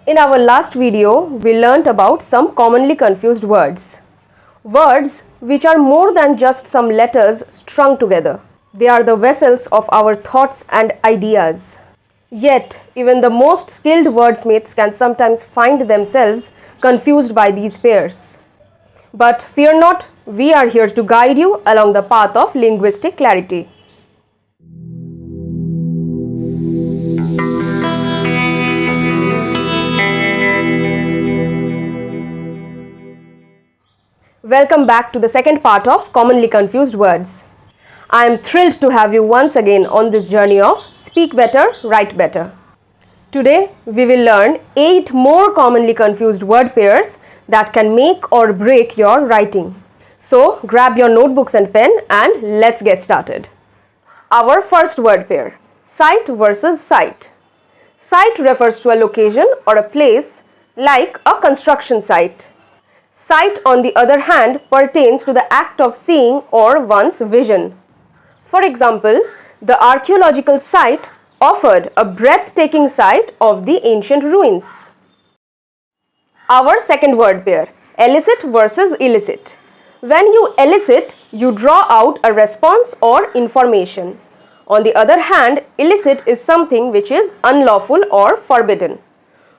In our last video, we learnt about some commonly confused words. Words which are more than just some letters strung together. They are the vessels of our thoughts and ideas. Yet, even the most skilled wordsmiths can sometimes find themselves confused by these pairs. But fear not, we are here to guide you along the path of linguistic clarity. Welcome back to the second part of commonly confused words. I am thrilled to have you once again on this journey of speak better, write better. Today we will learn 8 more commonly confused word pairs that can make or break your writing. So grab your notebooks and pen and let's get started. Our first word pair, site versus site. Site refers to a location or a place like a construction site. Sight, on the other hand, pertains to the act of seeing or one's vision. For example, the archaeological site offered a breathtaking sight of the ancient ruins. Our second word pair, elicit versus illicit. When you elicit, you draw out a response or information. On the other hand, illicit is something which is unlawful or forbidden.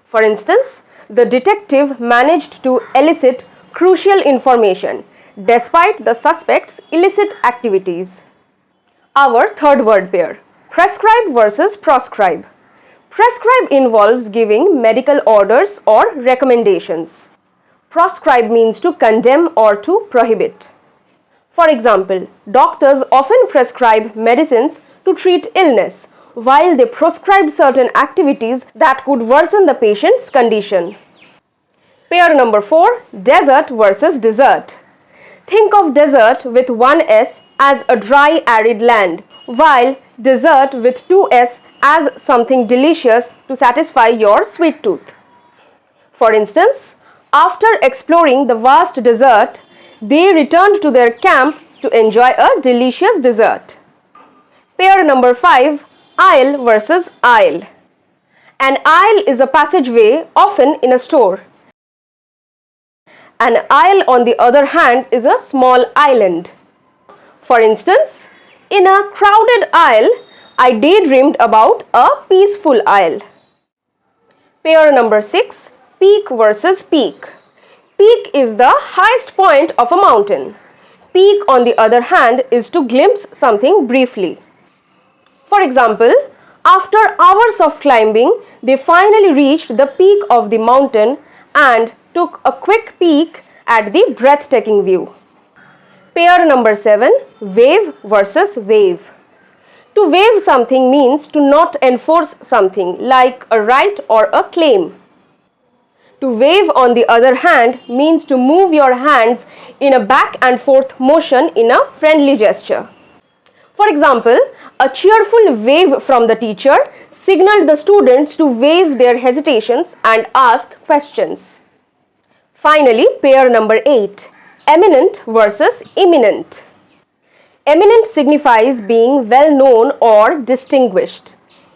For instance, the detective managed to elicit crucial information despite the suspect's illicit activities. Our third word pair, prescribe versus proscribe. Prescribe involves giving medical orders or recommendations. Proscribe means to condemn or to prohibit. For example, doctors often prescribe medicines to treat illness, while they proscribe certain activities that could worsen the patient's condition. Pair number 4, desert versus desert. Think of desert with one S as a dry arid land, while desert with 2 S as something delicious to satisfy your sweet tooth. For instance, after exploring the vast desert, they returned to their camp to enjoy a delicious dessert. Pair number 5, aisle versus aisle. An aisle is a passageway often in a store. An aisle, on the other hand, is a small island. For instance, in a crowded aisle, I daydreamed about a peaceful aisle. Pair number 6, peak versus peak. Peak is the highest point of a mountain. Peak, on the other hand, is to glimpse something briefly. For example, after hours of climbing, they finally reached the peak of the mountain and took a quick peek at the breathtaking view. Pair number 7, wave versus wave. To waive something means to not enforce something like a right or a claim. To wave, on the other hand, means to move your hands in a back and forth motion in a friendly gesture. For example, a cheerful wave from the teacher signaled the students to waive their hesitations and ask questions. Finally, pair number 8, eminent versus imminent. Eminent signifies being well known or distinguished.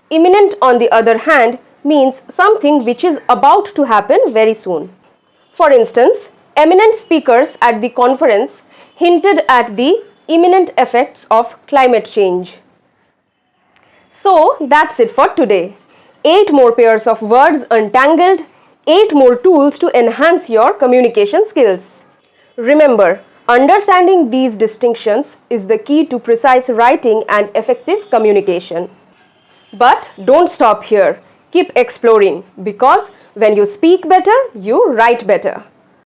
Imminent, on the other hand, means something which is about to happen very soon. For instance, eminent speakers at the conference hinted at the imminent effects of climate change. So that's it for today. 8 more pairs of words untangled, 8 more tools to enhance your communication skills. Remember, understanding these distinctions is the key to precise writing and effective communication. But don't stop here. Keep exploring, because when you speak better, you write better.